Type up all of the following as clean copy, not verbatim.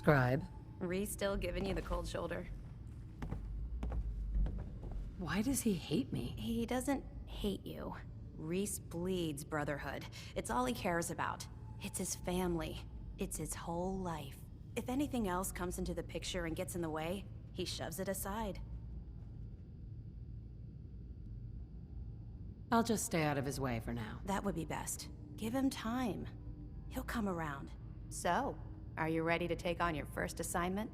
Scribe. Rhys still giving you the cold shoulder? Why does he hate me? He doesn't hate you. Rhys bleeds Brotherhood. It's all he cares about. It's his family. It's his whole life. If anything else comes into the picture and gets in the way, he shoves it aside. I'll just stay out of his way for now. That would be best. Give him time. He'll come around. So, are you ready to take on your first assignment?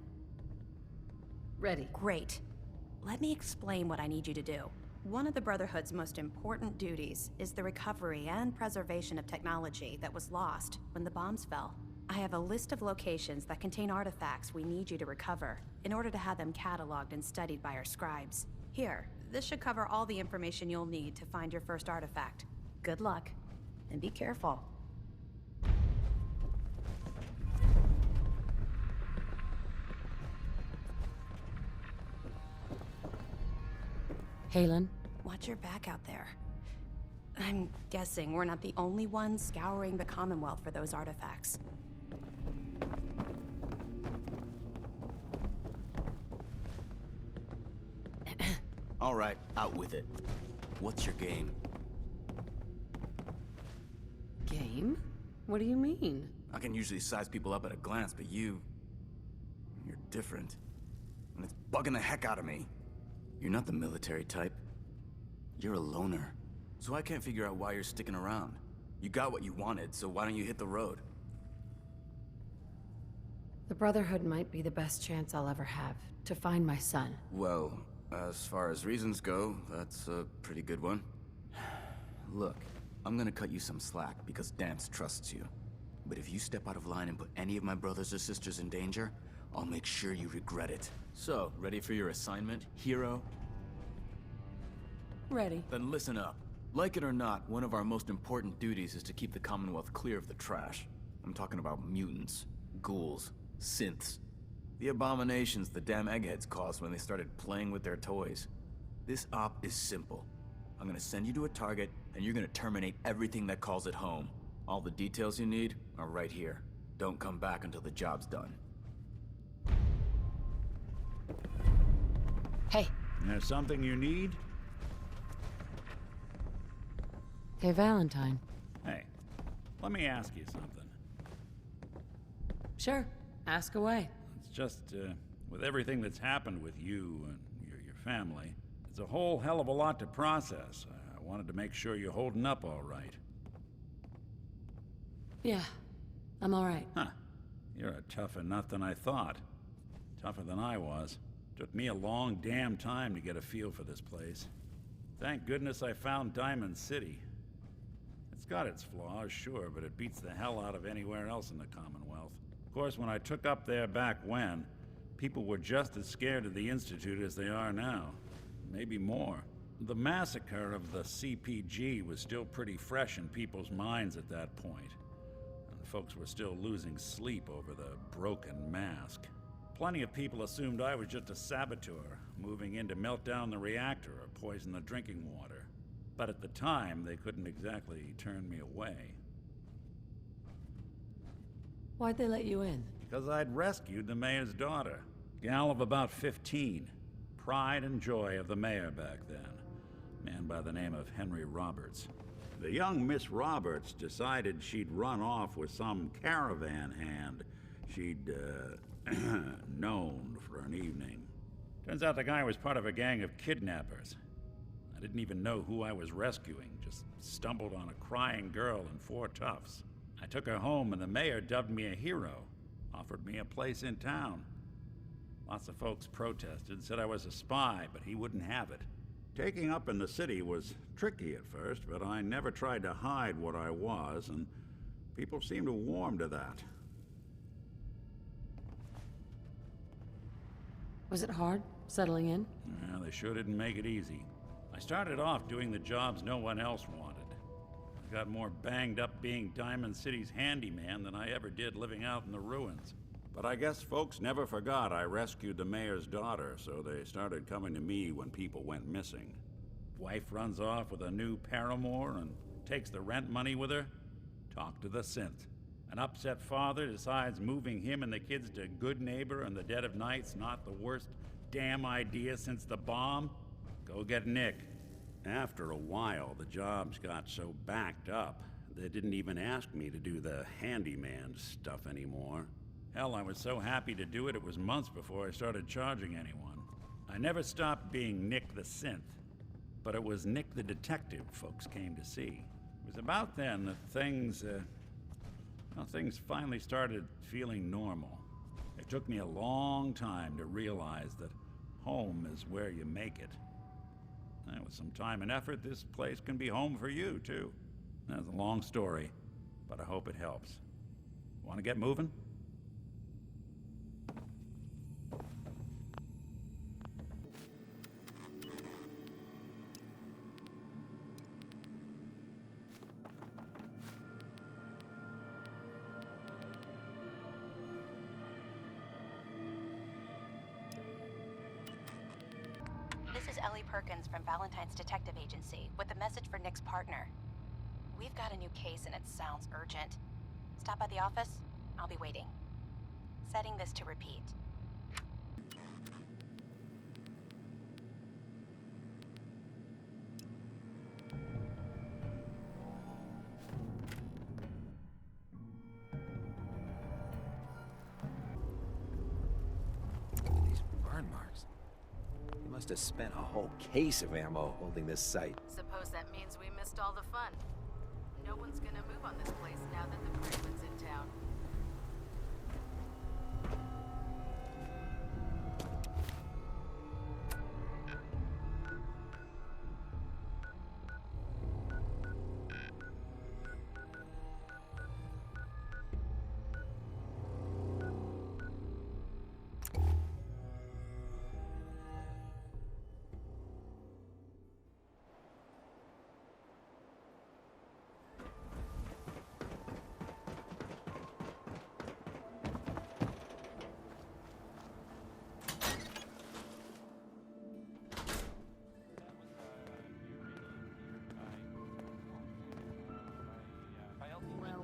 Ready. Great. Let me explain what I need you to do. One of the Brotherhood's most important duties is the recovery and preservation of technology that was lost when the bombs fell. I have a list of locations that contain artifacts we need you to recover in order to have them cataloged and studied by our scribes. Here, this should cover all the information you'll need to find your first artifact. Good luck, and be careful. Haylen? Watch your back out there. I'm guessing we're not the only ones scouring the Commonwealth for those artifacts. All right, out with it. What's your game? Game? What do you mean? I can usually size people up at a glance, but you're different. And it's bugging the heck out of me. You're not the military type. You're a loner. So I can't figure out why you're sticking around. You got what you wanted, so why don't you hit the road? The Brotherhood might be the best chance I'll ever have to find my son. Well, as far as reasons go, that's a pretty good one. Look, I'm gonna cut you some slack because Danse trusts you. But if you step out of line and put any of my brothers or sisters in danger, I'll make sure you regret it. So, ready for your assignment, hero? Ready. Then listen up. Like it or not, one of our most important duties is to keep the Commonwealth clear of the trash. I'm talking about mutants, ghouls, synths. The abominations the damn eggheads caused when they started playing with their toys. This op is simple. I'm gonna send you to a target, and you're gonna terminate everything that calls it home. All the details you need are right here. Don't come back until the job's done. Hey. There's something you need? Hey, Valentine. Hey, let me ask you something. Sure. Ask away. It's just, with everything that's happened with you and your family, it's a whole hell of a lot to process. I wanted to make sure you're holding up all right. Yeah. I'm all right. Huh. You're a tougher nut than I thought. Tougher than I was. Took me a long damn time to get a feel for this place. Thank goodness I found Diamond City. It's got its flaws, sure, but it beats the hell out of anywhere else in the Commonwealth. Of course, when I took up there back when, people were just as scared of the Institute as they are now. Maybe more. The massacre of the CPG was still pretty fresh in people's minds at that point. And folks were still losing sleep over the broken mask. Plenty of people assumed I was just a saboteur, moving in to melt down the reactor or poison the drinking water. But at the time, they couldn't exactly turn me away. Why'd they let you in? Because I'd rescued the mayor's daughter. Gal of about 15. Pride and joy of the mayor back then. Man by the name of Henry Roberts. The young Miss Roberts decided she'd run off with some caravan hand she'd, known for an evening. Turns out the guy was part of a gang of kidnappers. I didn't even know who I was rescuing, just stumbled on a crying girl and 4 toughs. I took her home and the mayor dubbed me a hero, offered me a place in town. Lots of folks protested, said I was a spy, but he wouldn't have it. Taking up in the city was tricky at first, but I never tried to hide what I was, and people seemed to warm to that. Was it hard, settling in? Yeah, they sure didn't make it easy. I started off doing the jobs no one else wanted. I got more banged up being Diamond City's handyman than I ever did living out in the ruins. But I guess folks never forgot I rescued the mayor's daughter, so they started coming to me when people went missing. Wife runs off with a new paramour and takes the rent money with her. Talk to the synth. An upset father decides moving him and the kids to Good Neighbor in the dead of night's not the worst damn idea since the bomb? Go get Nick. After a while, the jobs got so backed up, they didn't even ask me to do the handyman stuff anymore. Hell, I was so happy to do it, it was months before I started charging anyone. I never stopped being Nick the Synth, but it was Nick the Detective folks came to see. It was about then that things finally started feeling normal. It took me a long time to realize that home is where you make it. And with some time and effort, this place can be home for you, too. That's a long story, but I hope it helps. Want to get moving? This is Ellie Perkins from Valentine's Detective Agency with a message for Nick's partner. We've got a new case and it sounds urgent. Stop by the office. I'll be waiting. Setting this to repeat. These burn marks. He must have spent a whole case of ammo holding this site. Suppose that means we missed all the fun. No one's gonna move on this place now that the Freeman's in town.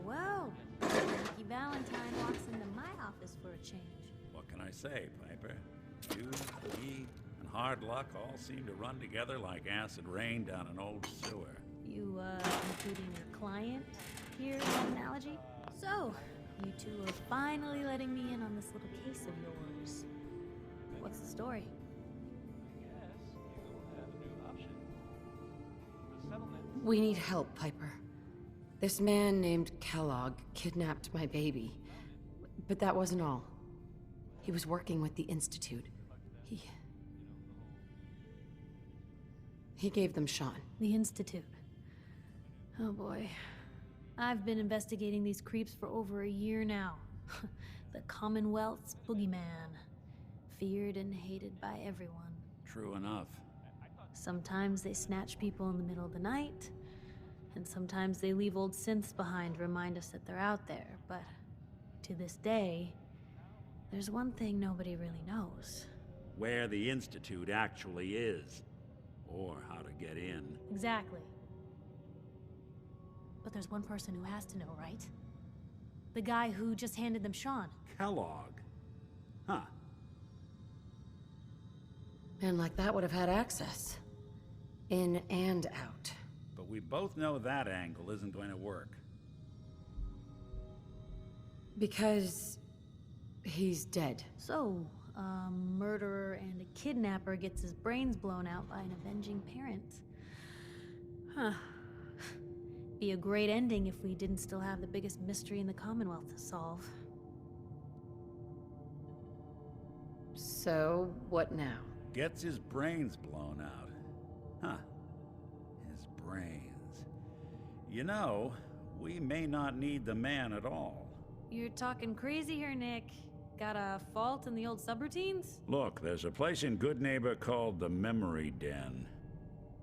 Well, Ricky Valentine walks into my office for a change. What can I say, Piper? You, me, and hard luck all seem to run together like acid rain down an old sewer. You, including your client here in that analogy? So, you two are finally letting me in on this little case of yours. What's the story? We need help, Piper. This man named Kellogg kidnapped my baby. But that wasn't all. He was working with the Institute. He gave them Sean. The Institute. Oh boy. I've been investigating these creeps for over a year now. The Commonwealth's boogeyman. Feared and hated by everyone. True enough. Sometimes they snatch people in the middle of the night, and sometimes they leave old synths behind to remind us that they're out there, but to this day, there's one thing nobody really knows. Where the Institute actually is. Or how to get in. Exactly. But there's one person who has to know, right? The guy who just handed them Sean. Kellogg. Huh. Man like that would have had access. In and out. But we both know that angle isn't going to work. Because he's dead. So, a murderer and a kidnapper gets his brains blown out by an avenging parent. Huh. Be a great ending if we didn't still have the biggest mystery in the Commonwealth to solve. So, what now? Gets his brains blown out. Huh. His brains. You know, we may not need the man at all. You're talking crazy here, Nick. Got a fault in the old subroutines? Look, there's a place in Good Neighbor called the Memory Den.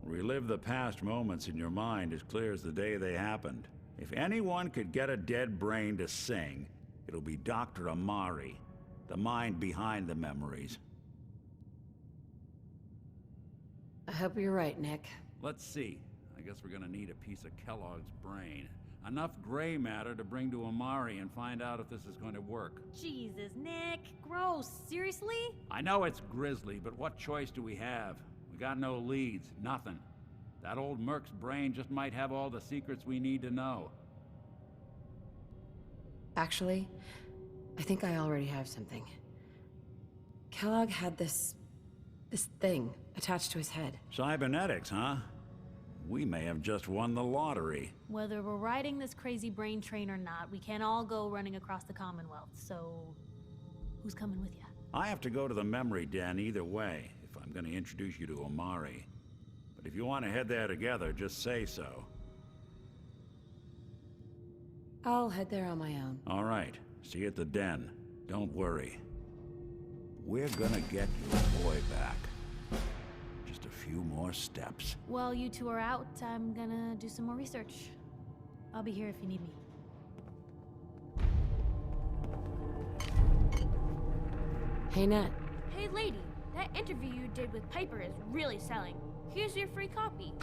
Relive the past moments in your mind as clear as the day they happened. If anyone could get a dead brain to sing, it'll be Dr. Amari, the mind behind the memories. I hope you're right, Nick. Let's see. I guess we're gonna need a piece of Kellogg's brain. Enough gray matter to bring to Amari and find out if this is going to work. Jesus, Nick. Gross. Seriously? I know it's grisly, but what choice do we have? We got no leads, nothing. That old Merc's brain just might have all the secrets we need to know. Actually, I think I already have something. Kellogg had this thing attached to his head. Cybernetics, huh? We may have just won the lottery. Whether we're riding this crazy brain train or not, we can't all go running across the Commonwealth, so... who's coming with you? I have to go to the memory den either way, if I'm going to introduce you to Amari. But if you want to head there together, just say so. I'll head there on my own. All right. See you at the den. Don't worry. We're gonna get your boy back. Just a few more steps. While you two are out, I'm gonna do some more research. I'll be here if you need me. Hey, Nat. Hey lady, that interview you did with Piper is really selling. Here's your free copy.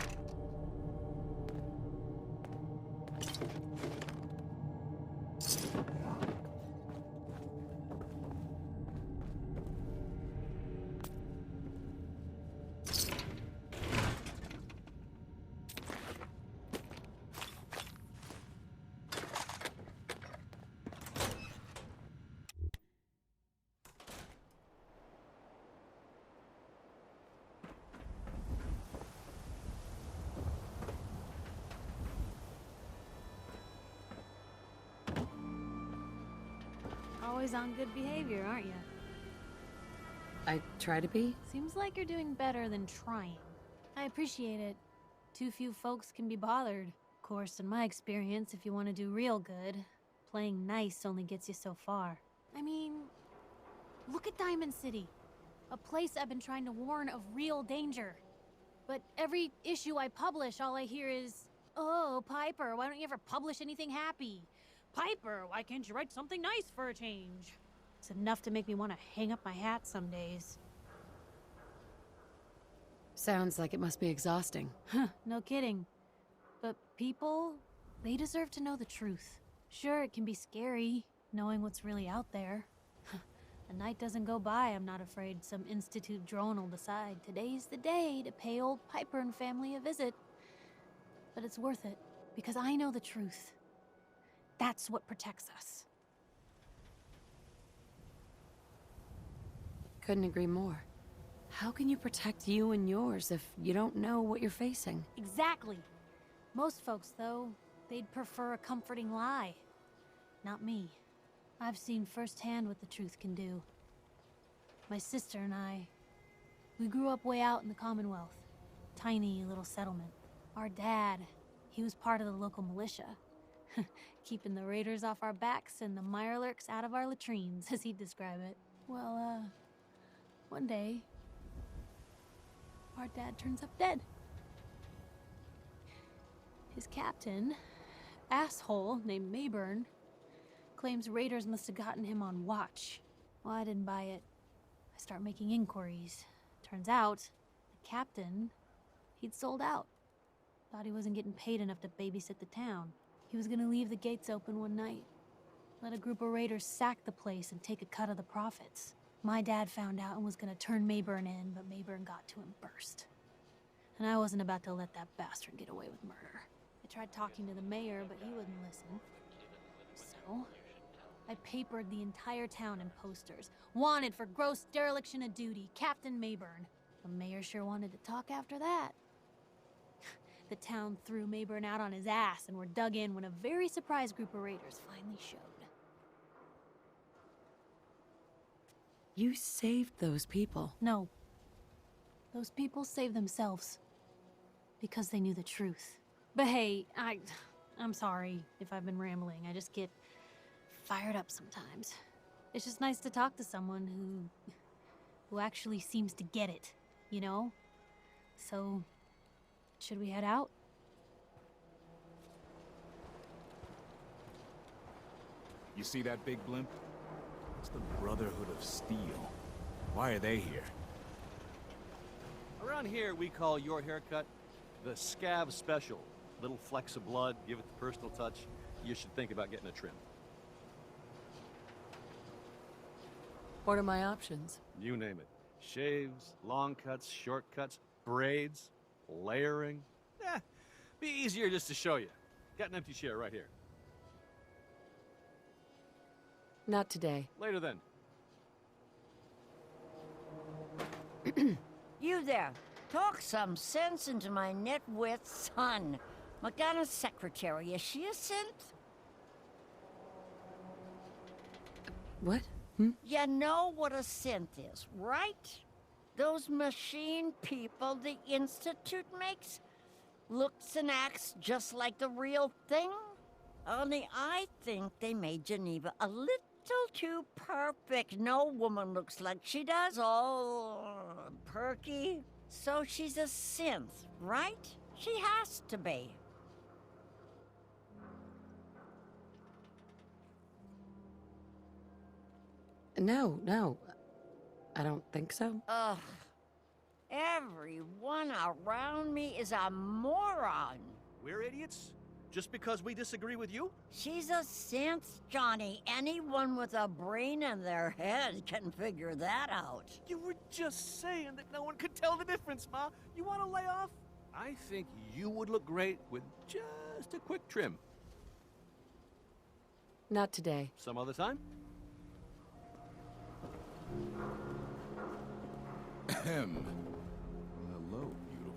Always on good behavior, aren't you? I try to be. Seems like you're doing better than trying. I appreciate it. Too few folks can be bothered. Of course, in my experience, if you want to do real good, playing nice only gets you so far. I mean, look at Diamond City. A place I've been trying to warn of real danger. But every issue I publish, all I hear is, "Oh, Piper, why don't you ever publish anything happy? Piper, why can't you write something nice for a change?" It's enough to make me want to hang up my hat some days. Sounds like it must be exhausting. Huh, no kidding. But people, they deserve to know the truth. Sure, it can be scary, knowing what's really out there. A night doesn't go by, I'm not afraid some Institute drone will decide today's the day to pay old Piper and family a visit. But it's worth it, because I know the truth. That's what protects us. Couldn't agree more. How can you protect you and yours if you don't know what you're facing? Exactly. Most folks, though, they'd prefer a comforting lie. Not me. I've seen firsthand what the truth can do. My sister and I, we grew up way out in the Commonwealth. Tiny little settlement. Our dad, he was part of the local militia. Keeping the raiders off our backs and the Mirelurks out of our latrines, as he'd describe it. Well, one day, our dad turns up dead. His captain, asshole named Mayburn, claims raiders must have gotten him on watch. Well, I didn't buy it. I start making inquiries. Turns out, the captain, he'd sold out. Thought he wasn't getting paid enough to babysit the town. He was gonna leave the gates open one night. Let a group of raiders sack the place and take a cut of the profits. My dad found out and was gonna turn Mayburn in, but Mayburn got to him first. And I wasn't about to let that bastard get away with murder. I tried talking to the mayor, but he wouldn't listen. So, I papered the entire town in posters. Wanted for gross dereliction of duty, Captain Mayburn. The mayor sure wanted to talk after that. The town threw Mayburn out on his ass and were dug in when a very surprised group of raiders finally showed. You saved those people. No. Those people saved themselves. Because they knew the truth. But hey, I'm sorry if I've been rambling. I just get fired up sometimes. It's just nice to talk to someone who actually seems to get it, you know? So, should we head out? You see that big blimp? It's the Brotherhood of Steel. Why are they here? Around here, we call your haircut the Scav Special. Little flecks of blood, give it the personal touch. You should think about getting a trim. What are my options? You name it. Shaves, long cuts, short cuts, braids, layering. Be easier just to show you. Got an empty chair right here. Not today. Later then. You there. Talk some sense into my nitwit son. Morgana's secretary, is she a synth? What? You know what a synth is, right? Those machine people the Institute makes? Looks and acts just like the real thing? Only I think they made Geneva a little too perfect. No woman looks like she does, all perky. So she's a synth, right? She has to be. No. I don't think so. Ugh. Everyone around me is a moron. We're idiots? Just because we disagree with you? She's a synth, Johnny. Anyone with a brain in their head can figure that out. You were just saying that no one could tell the difference, Ma. You want to lay off? I think you would look great with just a quick trim. Not today. Some other time? Ahem. Hello, beautiful.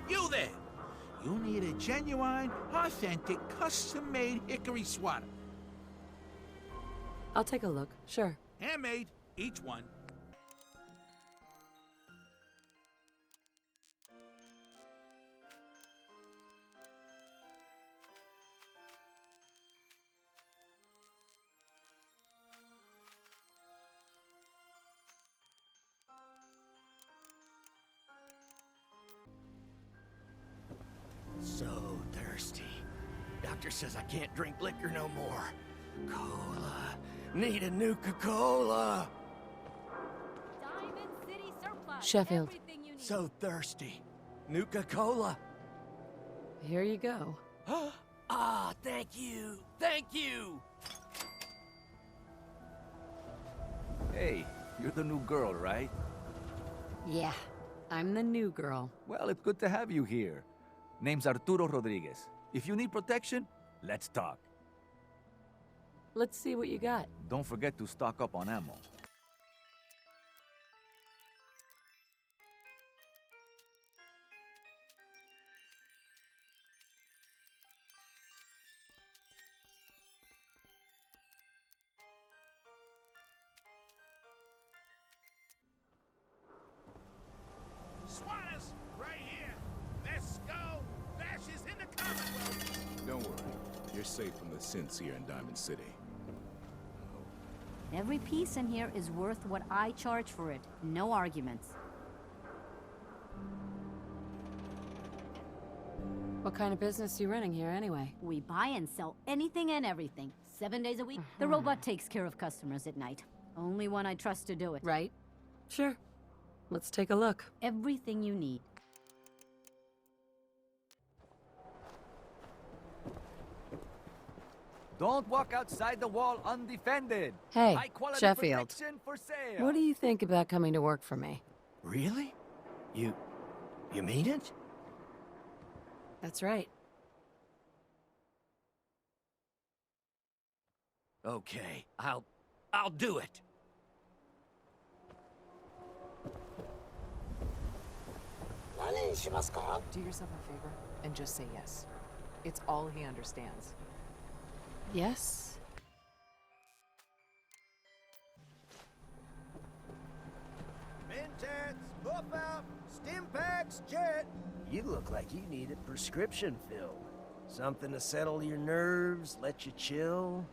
You there! You need a genuine, authentic, custom-made hickory sweater. I'll take a look, sure. Handmade, each one. So thirsty. Doctor says I can't drink liquor no more. Cola. Need a Nuka-Cola. Diamond City Surplus. Sheffield. Everything you need. So thirsty. Nuka-Cola. Here you go. Ah, thank you. Thank you. Hey, you're the new girl, right? Yeah, I'm the new girl. Well, it's good to have you here. Name's Arturo Rodriguez. If you need protection, let's talk. Let's see what you got. Don't forget to stock up on ammo. Swatters, right here. Let's go. Fascists in the Commonwealth. Don't worry. You're safe from the synths here in Diamond City. Every piece in here is worth what I charge for it. No arguments. What kind of business you running here anyway? We buy and sell anything and everything. 7 days a week. The robot takes care of customers at night. Only one I trust to do it. Right? Sure. Let's take a look. Everything you need. Don't walk outside the wall undefended. Hey, High-quality Sheffield. protection for sale. What do you think about coming to work for me? Really? You mean it? That's right. Okay, I'll do it. Do yourself a favor and just say yes. It's all he understands. Yes? Mentats, buff out, stim packs, jet. You look like you need a prescription filled. Something to settle your nerves, let you chill.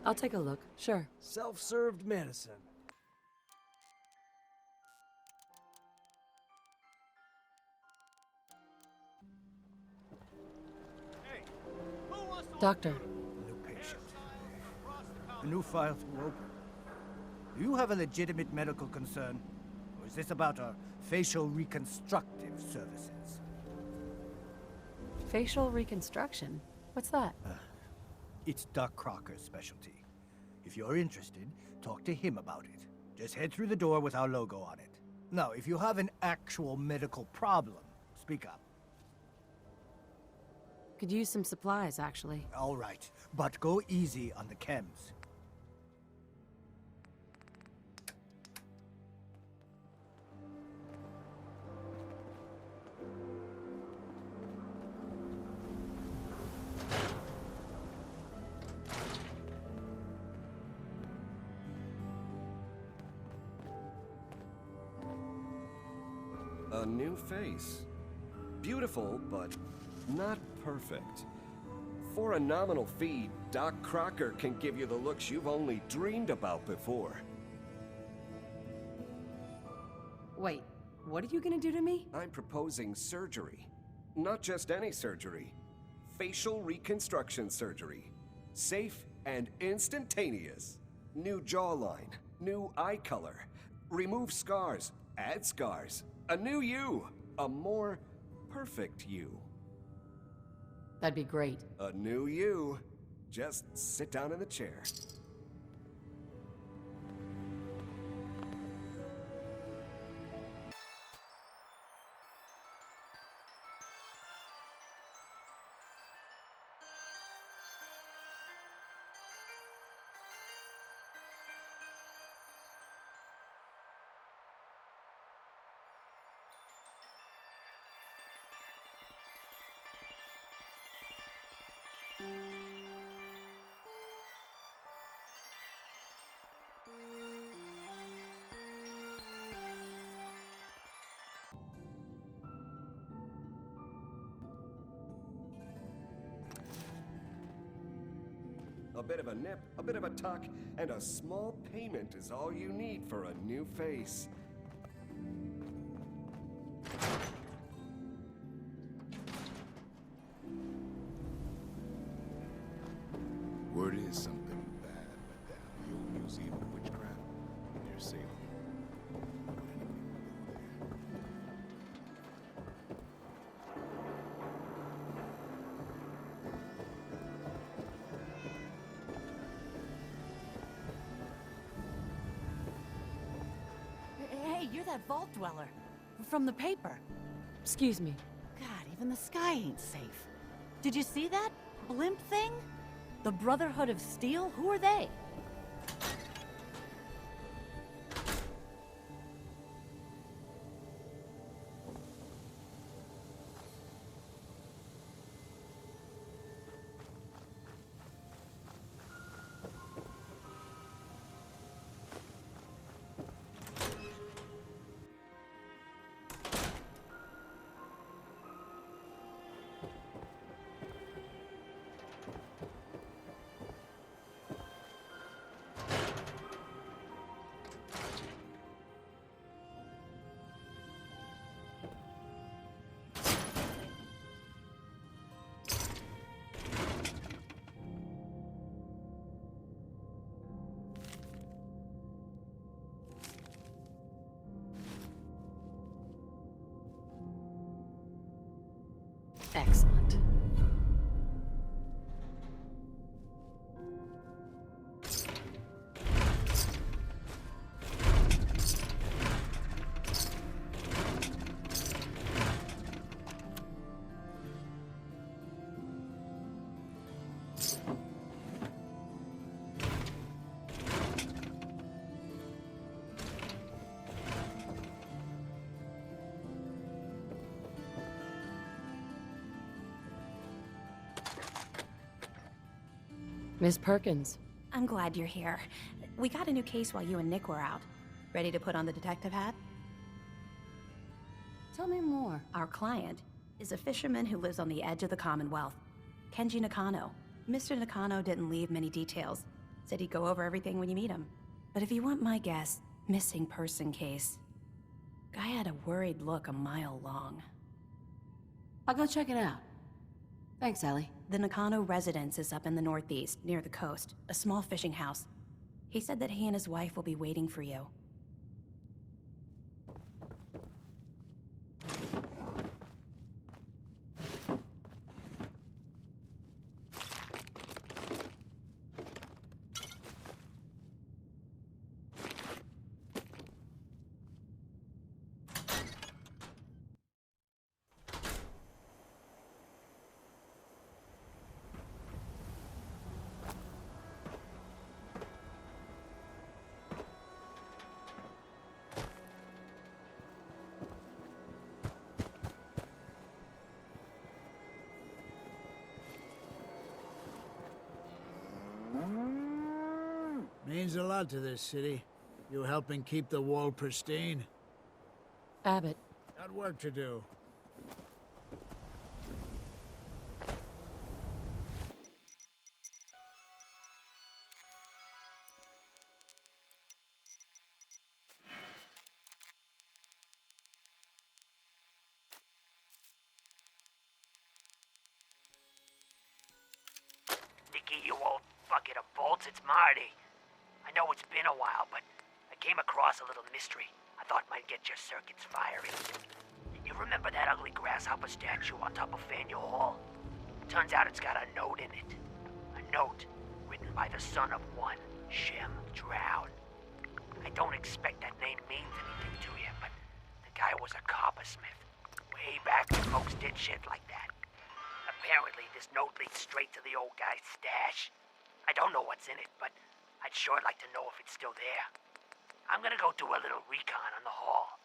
I'll take a look, sure. Self-served medicine. Doctor. New patient. A new file to open. Do you have a legitimate medical concern? Or is this about our facial reconstructive services? Facial reconstruction? What's that? It's Doc Crocker's specialty. If you're interested, talk to him about it. Just head through the door with our logo on it. Now, if you have an actual medical problem, speak up. Could use some supplies, actually. All right, but go easy on the chems. A new face. Beautiful, but not perfect. For a nominal fee, Doc Crocker can give you the looks you've only dreamed about before. Wait, what are you gonna do to me? I'm proposing surgery. Not just any surgery. Facial reconstruction surgery. Safe and instantaneous. New jawline, new eye color. Remove scars, add scars. A new you. A more perfect you. That'd be great. A new you. Just sit down in the chair. A bit of a nip, a bit of a tuck, and a small payment is all you need for a new face. Word is something bad went down at the old Museum of Witchcraft near Salem. Hey, you're that vault dweller. From the paper. Excuse me. God, even the sky ain't safe. Did you see that blimp thing? The Brotherhood of Steel? Who are they? Excellent. Miss Perkins. I'm glad you're here. We got a new case while you and Nick were out. Ready to put on the detective hat? Tell me more. Our client is a fisherman who lives on the edge of the Commonwealth. Kenji Nakano. Mr. Nakano didn't leave many details. Said he'd go over everything when you meet him. But if you want my guess, missing person case. Guy had a worried look a mile long. I'll go check it out. Thanks, Ellie. The Nakano residence is up in the northeast, near the coast. A small fishing house. He said that he and his wife will be waiting for you. Means a lot to this city. You helping keep the wall pristine. Abbott. Got work to do. Nicky, you old bucket of bolts, it's Marty. I know it's been a while, but I came across a little mystery I thought might get your circuits firing. You remember that ugly grasshopper statue on top of Faneuil Hall? Turns out it's got a note in it. A note written by the son of one Shem Drown. I don't expect that name means anything to you, but the guy was a coppersmith. Way back when folks did shit like that. Apparently, this note leads straight to the old guy's stash. I don't know what's in it, but I'd sure like to know if it's still there. I'm gonna go do a little recon on the hall.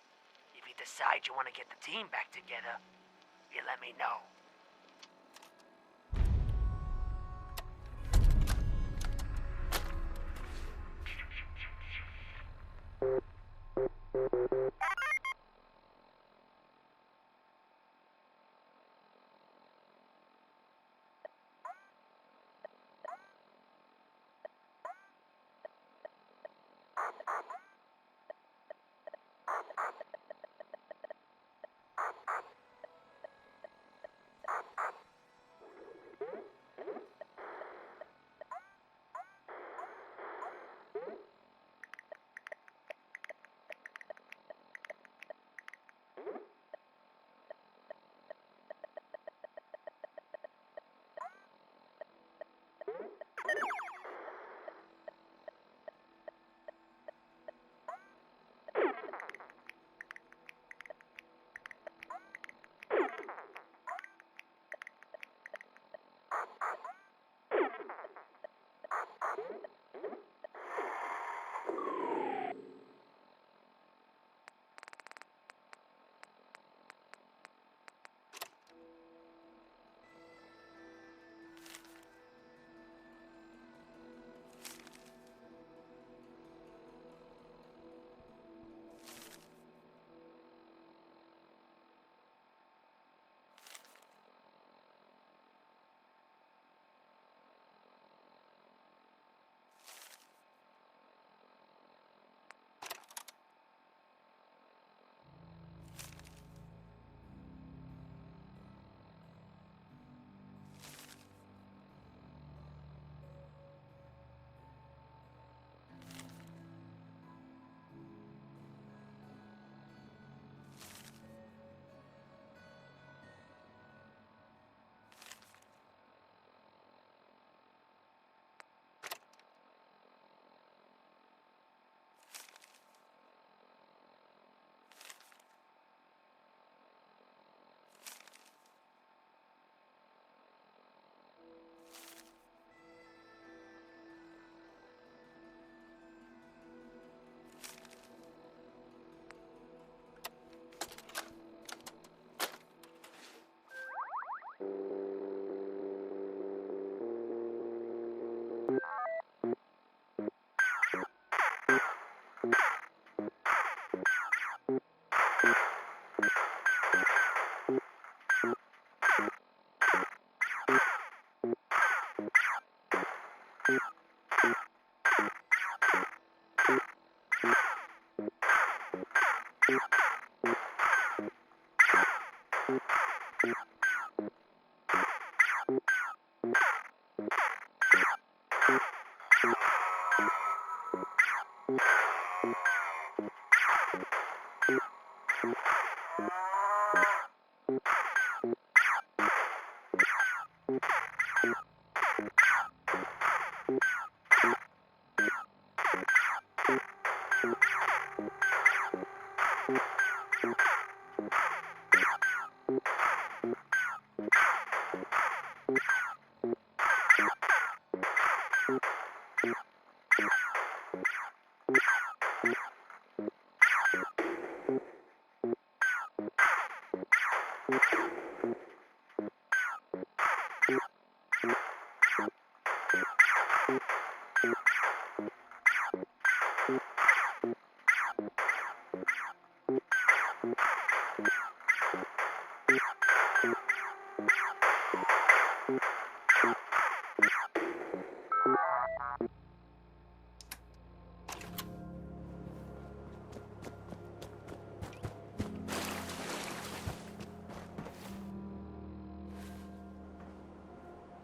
If you decide you want to get the team back together, you let me know.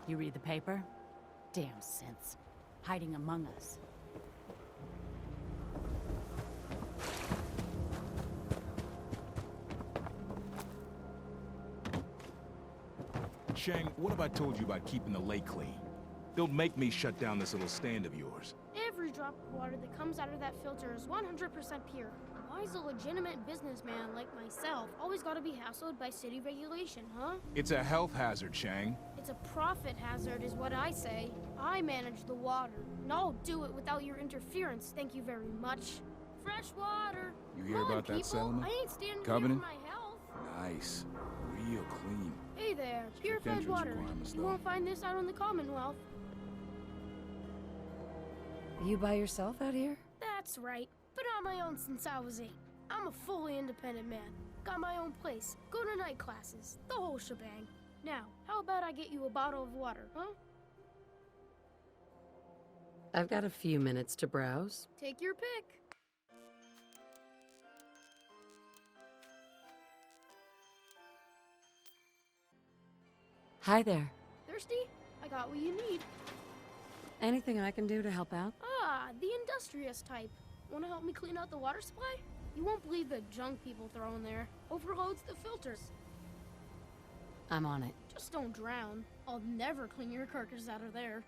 You read the paper? Damn synths. Hiding among us. Shang, what have I told you about keeping the lake clean? Don't make me shut down this little stand of yours. Every drop of water that comes out of that filter is 100% pure. Why is a legitimate businessman like myself always gotta be hassled by city regulation, huh? It's a health hazard, Shang. It's a profit hazard is what I say. I manage the water, and I'll do it without your interference, thank you very much. Fresh water! You hear Come on, about that, people. Selma? I ain't standing Covenant? here for my health. Nice. Real clean. Hey there, purified entrance water. requirements, You though. won't find this out in the Commonwealth. You by yourself out here? That's right. Been on my own since I was 8. I'm a fully independent man. Got my own place, go to night classes, the whole shebang. Now, how about I get you a bottle of water, huh? I've got a few minutes to browse. Take your pick. Hi there. Thirsty? I got what you need. Anything I can do to help out? Ah, the industrious type. Want to help me clean out the water supply? You won't believe the junk people throw in there. Overloads the filters. I'm on it. Just don't drown. I'll never clean your carcass out of there.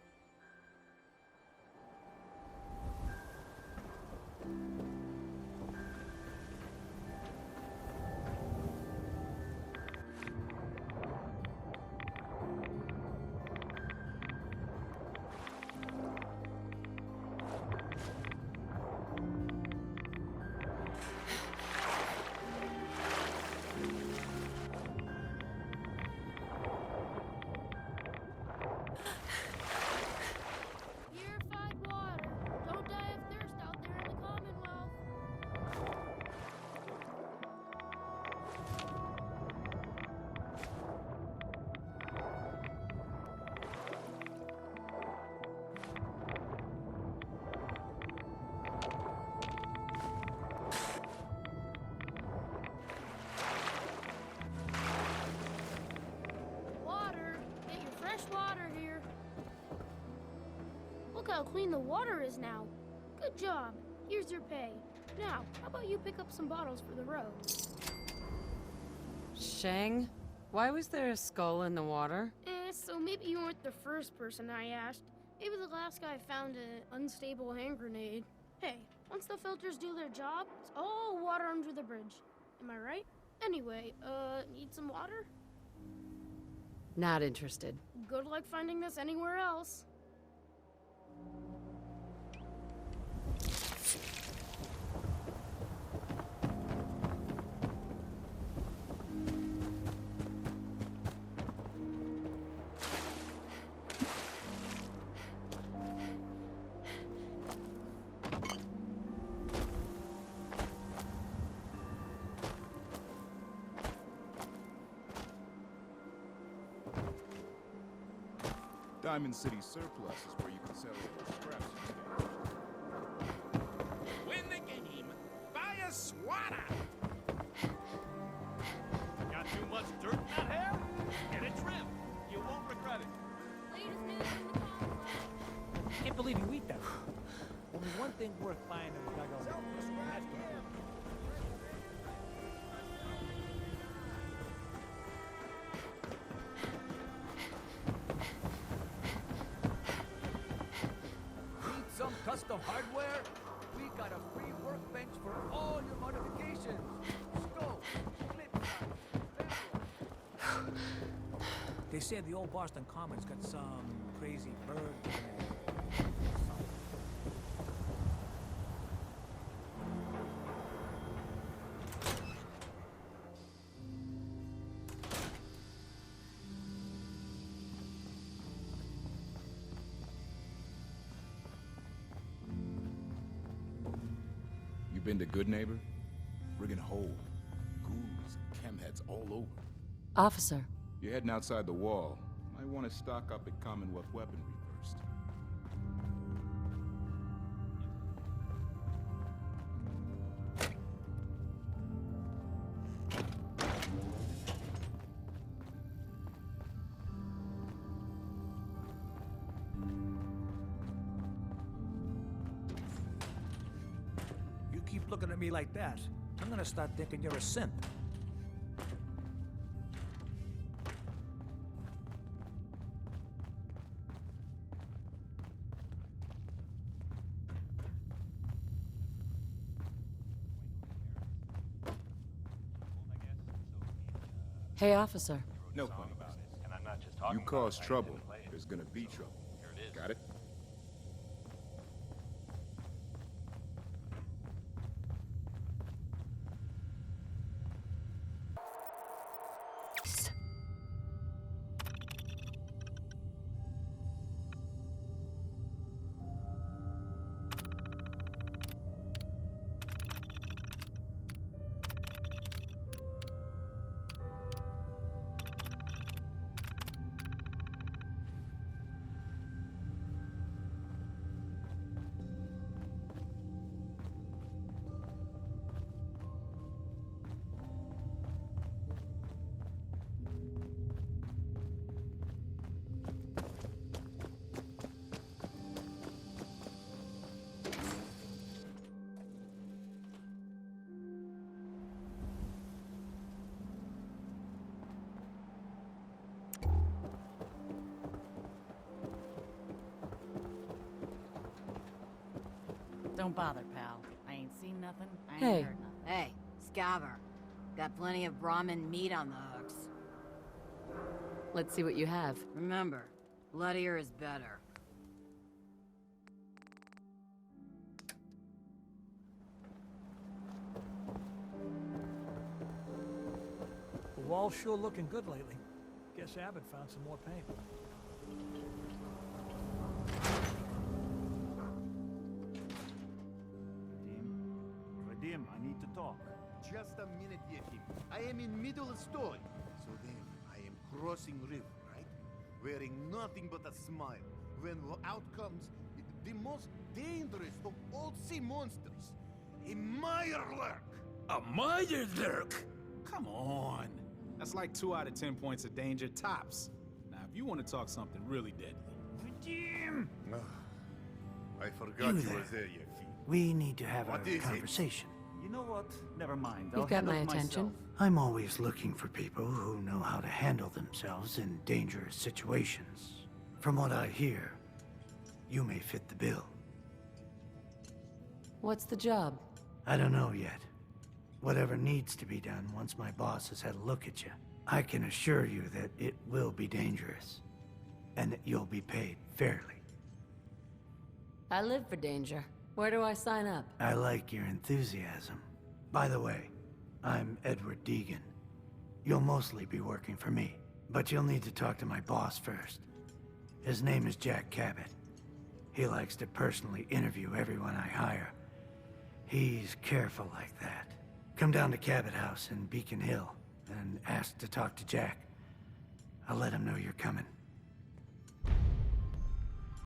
Purified water. Don't die of thirst out there in the Commonwealth. Water. Get your fresh water here. Look how clean the water is now. Good job. Here's your pay. Now, how about you pick up some bottles for the road? Shang, why was there a skull in the water? So maybe you weren't the first person I asked. Maybe the last guy found an unstable hand grenade. Hey, once the filters do their job, it's all water under the bridge. Am I right? Anyway, need some water? Not interested. Good luck finding this anywhere else. Diamond City Surplus is where you can sell all those scraps you scavenged. Win the game. Buy a swatter. Got too much dirt in that hair? Get it trimmed. You won't regret it. Latest news in the Commonwealth. Can't believe you eat that. Only one thing worth buying in the dugouts. That's the food. Need some custom hardware? We got a free workbench for all your modifications. Stove, flip side, They said the old Boston Common's got some crazy bird. You been to Good Neighbor? Friggin' hole. Ghouls, chemheads all over. Officer. You're heading outside the wall. Might want to stock up at Commonwealth weaponry first. You keep looking at me like that, I'm gonna start thinking you're a synth. Hey, officer. No funny business. You cause trouble, there's gonna be trouble. Got it? Don't bother, pal. I ain't seen nothing. I ain't Hey. heard nothing. Hey, Scaver. Got plenty of Brahmin meat on the hooks. Let's see what you have. Remember, bloodier is better. The wall's sure looking good lately. Guess Abbott found some more paint. Vadim, I need to talk. Just a minute, Yefim. I am in middle of story. So then, I am crossing river, right? Wearing nothing but a smile. When out comes the most dangerous of all sea monsters, a Mirelurk. A Mirelurk? Come on. That's like 2 out of 10 points of danger tops. Now, if you want to talk something really deadly. Vadim! I forgot You you were there. there, Yefim. We need to have What a is it? conversation. You know what? Never mind. You've got my attention. I'm always looking for people who know how to handle themselves in dangerous situations. From what I hear, you may fit the bill. What's the job? I don't know yet. Whatever needs to be done once my boss has had a look at you. I can assure you that it will be dangerous, and that you'll be paid fairly. I live for danger. Where do I sign up? I like your enthusiasm. By the way, I'm Edward Deegan. You'll mostly be working for me, but you'll need to talk to my boss first. His name is Jack Cabot. He likes to personally interview everyone I hire. He's careful like that. Come down to Cabot House in Beacon Hill and ask to talk to Jack. I'll let him know you're coming.